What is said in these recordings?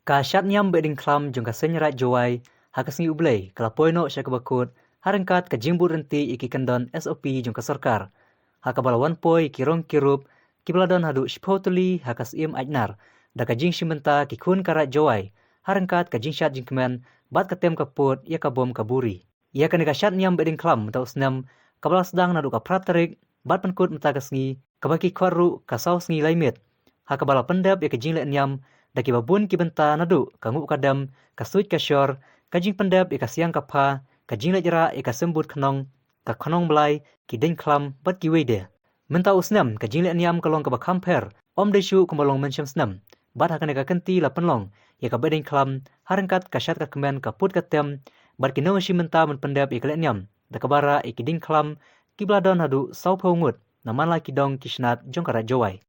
Ka syat nyam beding klam jong ka senyerat jowai, hakas ngi ublay, kalapoi no syak bakut, harengkat ka jimbut renti iki kendon SOP jong ka sarkar. Haka balawan poi kirong kirup, kibaladon hadu shpotuli hakas im ajnar, da ka jing shimenta ki kun karat jowai, harengkat ka jing syat jing kemen, bat katem kaput, ya ka bom kaburi. Ia ka syat nyam beding klam, ta usnam, kabala sedang nadu ka pratarik, bat penkut metakas ngi, kabaki kwaru ka saus ngi laimit. Haka bala pendap ya ka jing le nyam, daki babun ki benta nadu kangu kadam kasuit kasyor kajing pendap ika siang kapha kajing lejera ika sembut khnong ka khnong blai ki ding klam bat ki wede menta usnam kajing le niam kalong ka bakamper om deshu kumalong mensyam snam bat hakan ka kenti la penlong ya ka beding klam harengkat kasyat ka kemen ka put katem bat ki noshi menta men pendap ika le niam da kabara iki ding klam ki bladon hadu sau phongut naman la ki dong kisnat jong kara jowai.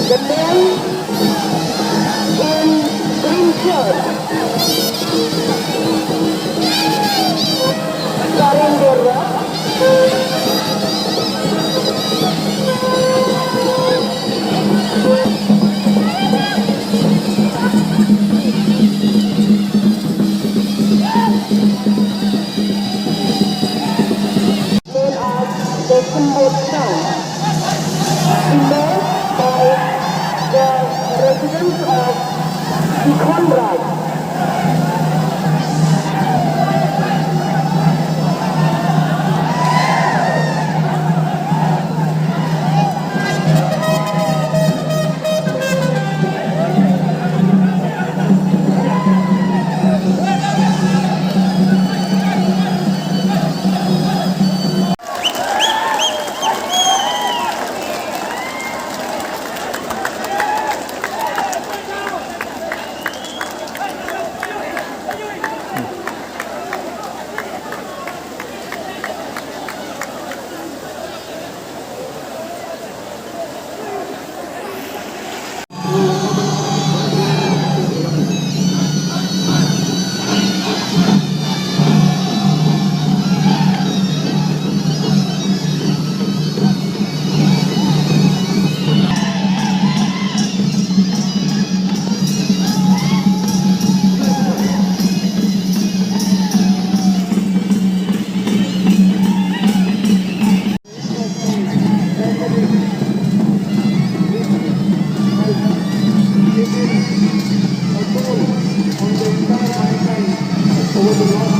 The men in green shirts carrying their rock. Made of the symbol stone. Made by the residents of Conrad. Over the